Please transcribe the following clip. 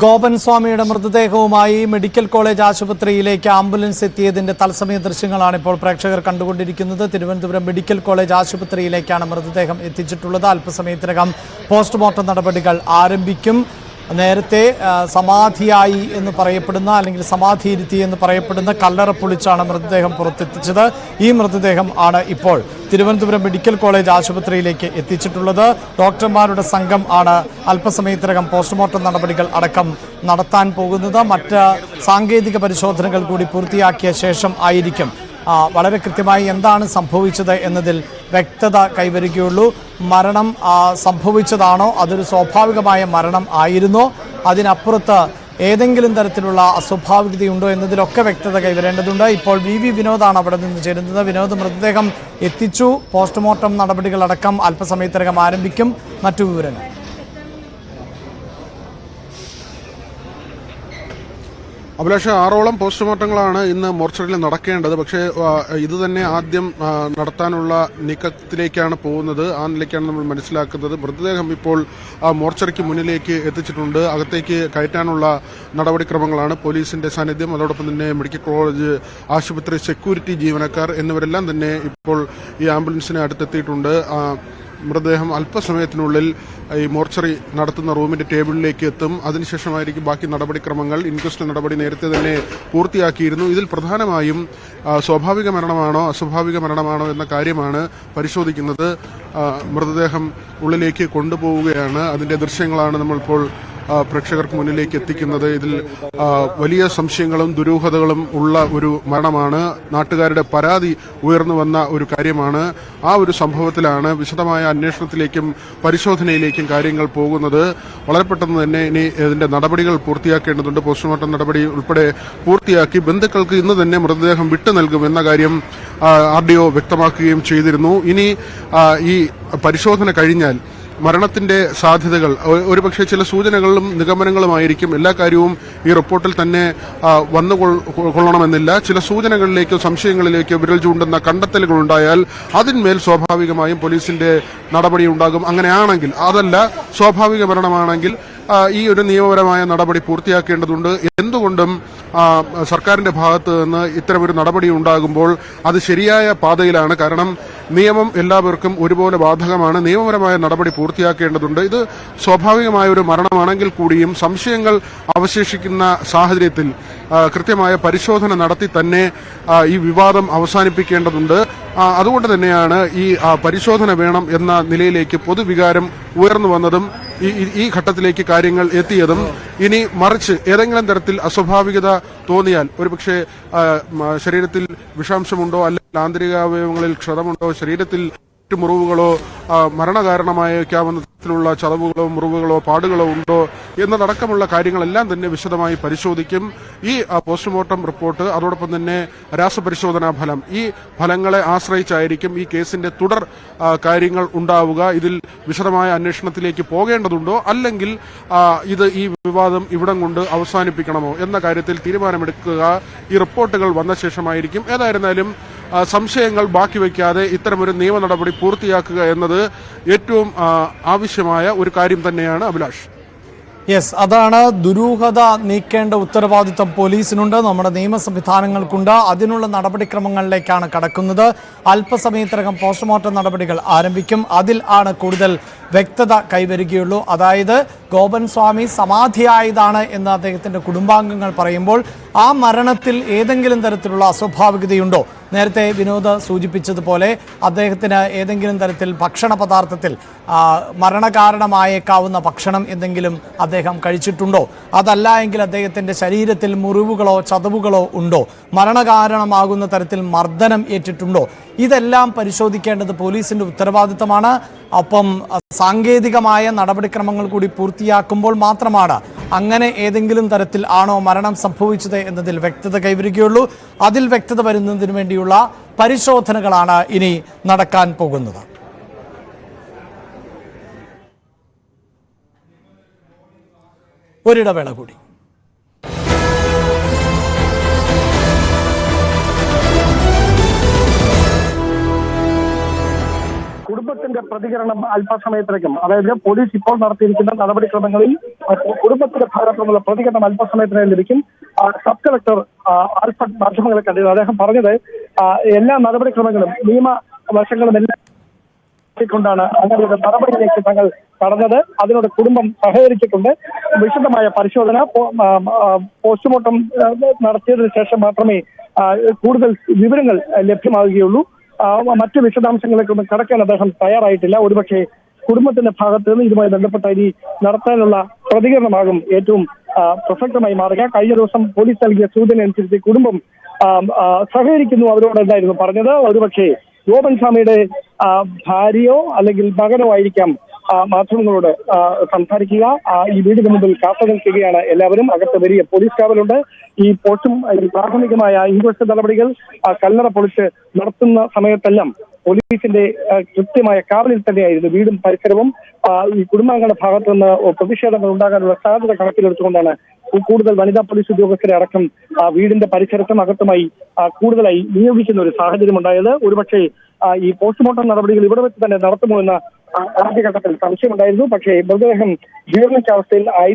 ഗോപൻ സ്വാമിയുടെ മൃതദേഹവുമായി medical college ആശുപത്രിയിലേക്ക് ambulance എത്തിയതിന്റെ തത്സമയ ദൃശ്യങ്ങളാണ് ഇപ്പോൾ പ്രേക്ഷകർ കണ്ടുകൊണ്ടിരിക്കുന്നത്. തിരുവനന്തപുരം മെഡിക്കൽ കോളേജ് ആശുപത്രിയിലേക്കാണ് മൃതദേഹം എത്തിച്ചിട്ടുള്ളത്. അല്പസമയത്തിനകം പോസ്റ്റ്മോർട്ടം നടപടികൾ ആരംഭിക്കും. നേരത്തെ സമാധിയായി എന്ന് പറയപ്പെടുന്ന അല്ലെങ്കിൽ സമാധിയിരുത്തി എന്ന് പറയപ്പെടുന്ന കല്ലറ പൊളിച്ചാണ് മൃതദേഹം പുറത്തെത്തിച്ചത്. ഈ മൃതദേഹം ആണ് ഇപ്പോൾ തിരുവനന്തപുരം മെഡിക്കൽ കോളേജ് ആശുപത്രിയിലേക്ക് എത്തിച്ചിട്ടുള്ളത്. ഡോക്ടർമാരുടെ സംഘം ആണ് അല്പസമയത്തിനകം പോസ്റ്റ്മോർട്ടം നടപടികൾ അടക്കം നടത്താൻ പോകുന്നത്. മറ്റ് സാങ്കേതിക പരിശോധനകൾ കൂടി പൂർത്തിയാക്കിയ ശേഷം ആയിരിക്കും വളരെ കൃത്യമായി എന്താണ് സംഭവിച്ചത് എന്നതിൽ വ്യക്തത കൈവരികയുള്ളൂ. മരണം സംഭവിച്ചതാണോ, അതൊരു സ്വാഭാവികമായ മരണം ആയിരുന്നോ, അതിനപ്പുറത്ത് ഏതെങ്കിലും തരത്തിലുള്ള അസ്വാഭാവികതയുണ്ടോ എന്നതിലൊക്കെ വ്യക്തത കൈവരേണ്ടതുണ്ട്. ഇപ്പോൾ വി വിനോദാണ് അവിടെ നിന്ന് ചേരുന്നത്. വിനോദ്, മൃതദേഹം എത്തിച്ചു, പോസ്റ്റ്മോർട്ടം നടപടികളടക്കം അല്പസമയത്തിനകം ആരംഭിക്കും. മറ്റു വിവരങ്ങൾ? അഭിലാഷ, 6ഓളം പോസ്റ്റ്മോർട്ടങ്ങളാണ് ഇന്ന് മോർച്ചറിയിൽ നടക്കേണ്ടത്. പക്ഷേ ഇത് തന്നെ ആദ്യം നടത്താനുള്ള നീക്കത്തിലേക്കാണ് പോകുന്നത്. ആ നിലയ്ക്കാണ് നമ്മൾ മനസ്സിലാക്കുന്നത്. മൃതദേഹം ഇപ്പോൾ മോർച്ചറിക്ക് മുന്നിലേക്ക് എത്തിച്ചിട്ടുണ്ട്. അകത്തേക്ക് കയറ്റാനുള്ള നടപടിക്രമങ്ങളാണ് പോലീസിന്റെ സാന്നിധ്യം. അതോടൊപ്പം തന്നെ മെഡിക്കൽ കോളേജ് ആശുപത്രി സെക്യൂരിറ്റി ജീവനക്കാർ എന്നിവരെല്ലാം തന്നെ ഇപ്പോൾ ഈ ആംബുലൻസിന് അടുത്തെത്തിയിട്ടുണ്ട്. മൃതദേഹം അല്പസമയത്തിനുള്ളിൽ ഈ മോർച്ചറി നടത്തുന്ന റൂമിന്റെ ടേബിളിലേക്ക് എത്തും. അതിനുശേഷമായിരിക്കും ബാക്കി നടപടിക്രമങ്ങൾ. ഇൻക്വസ്റ്റ് നടപടി നേരത്തെ തന്നെ പൂർത്തിയാക്കിയിരുന്നു. ഇതിൽ പ്രധാനമായും സ്വാഭാവിക മരണമാണോ അസ്വാഭാവിക മരണമാണോ എന്ന കാര്യമാണ് പരിശോധിക്കുന്നത്. മൃതദേഹം ഉള്ളിലേക്ക് കൊണ്ടുപോവുകയാണ്. അതിന്റെ ദൃശ്യങ്ങളാണ് നമ്മളിപ്പോൾ പ്രേക്ഷകർക്ക് മുന്നിലേക്ക് എത്തിക്കുന്നത്. ഇതിൽ വലിയ സംശയങ്ങളും ദുരൂഹതകളും ഉള്ള ഒരു മരണമാണ്. നാട്ടുകാരുടെ പരാതി ഉയർന്നു വന്ന ഒരു കാര്യമാണ്. ആ ഒരു സംഭവത്തിലാണ് വിശദമായ അന്വേഷണത്തിലേക്കും പരിശോധനയിലേക്കും കാര്യങ്ങൾ പോകുന്നത്. വളരെ പെട്ടെന്ന് തന്നെ ഇനി ഇതിന്റെ നടപടികൾ പൂർത്തിയാക്കേണ്ടതുണ്ട്. പോസ്റ്റ്മോർട്ടം നടപടി ഉൾപ്പെടെ പൂർത്തിയാക്കി ബന്ധുക്കൾക്ക് ഇന്ന് തന്നെ മൃതദേഹം വിട്ടു നൽകുമെന്ന കാര്യം RDO വ്യക്തമാക്കുകയും ചെയ്തിരുന്നു. ഇനി ഈ പരിശോധന കഴിഞ്ഞാൽ മരണത്തിന്റെ സാധ്യതകൾ ഒരുപക്ഷെ ചില സൂചനകളും നിഗമനങ്ങളുമായിരിക്കും. എല്ലാ കാര്യവും ഈ റിപ്പോർട്ടിൽ തന്നെ വന്നുകൊള്ളണമെന്നില്ല. ചില സൂചനകളിലേക്കോ സംശയങ്ങളിലേക്കോ വിരൽ ചൂണ്ടുന്ന കണ്ടെത്തലുകൾ ഉണ്ടായാൽ അതിന്മേൽ സ്വാഭാവികമായും പോലീസിന്റെ നടപടി ഉണ്ടാകും. അങ്ങനെയാണെങ്കിൽ, അതല്ല സ്വാഭാവിക മരണമാണെങ്കിൽ ഈ ഒരു നിയമപരമായ നടപടി പൂർത്തിയാക്കേണ്ടതുണ്ട്. എന്തുകൊണ്ടും സർക്കാരിന്റെ ഭാഗത്ത് നിന്ന് ഇത്തരമൊരു നടപടി ഉണ്ടാകുമ്പോൾ അത് ശരിയായ പാതയിലാണ്. കാരണം നിയമം എല്ലാവർക്കും ഒരുപോലെ ബാധകമാണ്. നിയമപരമായ നടപടി പൂർത്തിയാക്കേണ്ടതുണ്ട്. ഇത് സ്വാഭാവികമായ ഒരു മരണമാണെങ്കിൽ കൂടിയും സംശയങ്ങൾ അവശേഷിക്കുന്ന സാഹചര്യത്തിൽ കൃത്യമായ പരിശോധന നടത്തി തന്നെ ഈ വിവാദം അവസാനിപ്പിക്കേണ്ടതുണ്ട്. അതുകൊണ്ട് തന്നെയാണ് ഈ പരിശോധന വേണം എന്ന നിലയിലേക്ക് പൊതുവികാരം ഉയർന്നു വന്നതും ഈ ഘട്ടത്തിലേക്ക് കാര്യങ്ങൾ എത്തിയതും. ഇനി മറിച്ച് ഏതെങ്കിലും തരത്തിൽ അസ്വാഭാവികത തോന്നിയാൽ, ഒരുപക്ഷെ ശരീരത്തിൽ വിഷാംശമുണ്ടോ, അല്ലെങ്കിൽ ആന്തരികാവയവങ്ങളിൽ ക്ഷതമുണ്ടോ, ശരീരത്തിൽ മുറിവുകളോ മരണകാരണമായേക്കാവുന്ന തരത്തിലുള്ള ചതവുകളോ മുറിവുകളോ പാടുകളോ ഉണ്ടോ എന്നതടക്കമുള്ള കാര്യങ്ങളെല്ലാം തന്നെ വിശദമായി പരിശോധിക്കും. ഈ പോസ്റ്റ്മോർട്ടം റിപ്പോർട്ട്, അതോടൊപ്പം തന്നെ രാസപരിശോധനാ ഫലം, ഈ ഫലങ്ങളെ ആശ്രയിച്ചായിരിക്കും ഈ കേസിന്റെ തുടർ കാര്യങ്ങൾ ഉണ്ടാവുക. ഇതിൽ വിശദമായ അന്വേഷണത്തിലേക്ക് പോകേണ്ടതുണ്ടോ, അല്ലെങ്കിൽ ഈ വിവാദം ഇവിടം കൊണ്ട് അവസാനിപ്പിക്കണമോ എന്ന കാര്യത്തിൽ തീരുമാനമെടുക്കുക ഈ റിപ്പോർട്ടുകൾ വന്ന ശേഷമായിരിക്കും. ഏതായിരുന്നാലും സംശയങ്ങൾ ബാക്കി വയ്ക്കാതെ ഇത്തരമൊരു നിയമ നടപടി പൂർത്തിയാക്കുക എന്നത് ഏറ്റവും ആവശ്യമായ ഒരു കാര്യം തന്നെയാണ്. അഭിലാഷ്, യെസ്, അതാണ്. ദുരൂഹത നീക്കേണ്ട ഉത്തരവാദിത്വം പോലീസിനുണ്ട്, നമ്മുടെ നിയമ സംവിധാനങ്ങൾക്കുണ്ട്. അതിനുള്ള നടപടിക്രമങ്ങളിലേക്കാണ് കടക്കുന്നത്. അല്പസമയത്തിനകം പോസ്റ്റ്മോർട്ടം നടപടികൾ ആരംഭിക്കും. അതിൽ ആണ് കൂടുതൽ വ്യക്തത കൈവരികയുള്ളൂ. അതായത് ഗോപൻ സ്വാമി സമാധിയായതാണ് എന്ന് അദ്ദേഹത്തിന്റെ കുടുംബാംഗങ്ങൾ പറയുമ്പോൾ ആ മരണത്തിൽ ഏതെങ്കിലും തരത്തിലുള്ള അസ്വാഭാവികതയുണ്ടോ? നേരത്തെ വിനോദ് സൂചിപ്പിച്ചതുപോലെ അദ്ദേഹത്തിന് ഏതെങ്കിലും തരത്തിൽ ഭക്ഷണ പദാർത്ഥത്തിൽ മരണകാരണമായേക്കാവുന്ന ഭക്ഷണം എന്തെങ്കിലും അദ്ദേഹം കഴിച്ചിട്ടുണ്ടോ? അതല്ല എങ്കിൽ അദ്ദേഹത്തിൻ്റെ ശരീരത്തിൽ മുറിവുകളോ ചതവുകളോ ഉണ്ടോ? മരണകാരണമാകുന്ന തരത്തിൽ മർദ്ദനം ഏറ്റിട്ടുണ്ടോ? ഇതെല്ലാം പരിശോധിക്കേണ്ടത് പോലീസിന്റെ ഉത്തരവാദിത്തമാണ്. ഒപ്പം സാങ്കേതികമായ നടപടിക്രമങ്ങൾ കൂടി പൂർത്തിയാക്കുമ്പോൾ മാത്രമാണ് അങ്ങനെ ഏതെങ്കിലും തരത്തിൽ ആണോ മരണം സംഭവിച്ചത് എന്നതിൽ വ്യക്തത കൈവരികയുള്ളൂ. അതിൽ വ്യക്തത വരുന്നതിന് വേണ്ടിയുള്ള പരിശോധനകളാണ് ഇനി നടക്കാൻ പോകുന്നത്. ഒരിടവേള കൂടി. കുടുംബത്തിന്റെ പ്രതികരണം അല്പസമയത്തിലേക്കും, അതായത് പോലീസ് ഇപ്പോൾ നടത്തിയിരിക്കുന്ന നടപടിക്രമങ്ങളിൽ കുടുംബത്തിന്റെ ഭാഗത്തു നിന്നുള്ള പ്രതികരണം അല്പസമയത്തിനകം ലഭിക്കും. സബ് കളക്ടർ ആൽഫർഡ് മാധ്യമങ്ങളെ കണ്ടിരുന്നു. അദ്ദേഹം പറഞ്ഞത് എല്ലാ നടപടിക്രമങ്ങളും നിയമവശങ്ങളും എല്ലാം ാണ് അങ്ങനെ ഒരു നടപടിയിലേക്ക് തങ്ങൾ കടന്നത്. അതിനോട് കുടുംബം സഹകരിച്ചിട്ടുണ്ട്. വിശദമായ പരിശോധന പോസ്റ്റ്മോർട്ടം നടത്തിയതിനു ശേഷം മാത്രമേ കൂടുതൽ വിവരങ്ങൾ ലഭ്യമാവുകയുള്ളൂ. മറ്റു വിശദാംശങ്ങളിലേക്കൊന്നും കടക്കാൻ അദ്ദേഹം തയ്യാറായിട്ടില്ല. ഒരുപക്ഷെ കുടുംബത്തിന്റെ ഭാഗത്ത് നിന്ന് ഇതുമായി ബന്ധപ്പെട്ട ഇനി നടത്താനുള്ള പ്രതികരണമാകും ഏറ്റവും പ്രസക്തമായി മാറുക. കഴിഞ്ഞ ദിവസം പോലീസ് നൽകിയ സൂചന അനുസരിച്ച് കുടുംബം സഹകരിക്കുന്നു അവരോട് എന്തായിരുന്നു പറഞ്ഞത്. ഒരുപക്ഷെ ഗോപൻ സ്വാമിയുടെ ഭാര്യയോ അല്ലെങ്കിൽ മകനോ ആയിരിക്കാം മാധ്യമങ്ങളോട് സംസാരിക്കുക. ഈ വീടിന് മുമ്പിൽ കാത്തു നിൽക്കുകയാണ് എല്ലാവരും. അകത്ത് വലിയ പോലീസ് കാവലുണ്ട്. ഈ പ്രാഥമികമായ ഇൻക്വസ്റ്റ് നടപടികൾ കല്ലറ പൊളിച്ച് നടത്തുന്ന സമയത്തെല്ലാം പോലീസിന്റെ കൃത്യമായ കാവലിൽ തന്നെയായിരുന്നു വീടും പരിസരവും. ഈ കുടുംബാംഗങ്ങളുടെ ഭാഗത്തു നിന്ന് പ്രതിഷേധങ്ങൾ ഉണ്ടാകാനുള്ള സാധ്യത കണക്കിലെടുത്തുകൊണ്ടാണ് കൂടുതൽ വനിതാ പോലീസ് ഉദ്യോഗസ്ഥരെ അടക്കം വീടിന്റെ പരിസരത്തും അകത്തുമായി കൂടുതലായി നിയോഗിക്കുന്ന ഒരു സാഹചര്യം ഉണ്ടായത്. ഒരുപക്ഷെ ഈ പോസ്റ്റ്മോർട്ടം നടപടികൾ ഇവിടെ വെച്ച് തന്നെ നടത്തുമോ എന്ന ആദ്യഘട്ടത്തിൽ സംശയമുണ്ടായിരുന്നു. പക്ഷേ മൃതദേഹം ജീർണിച്ച അവസ്ഥയിൽ ആയി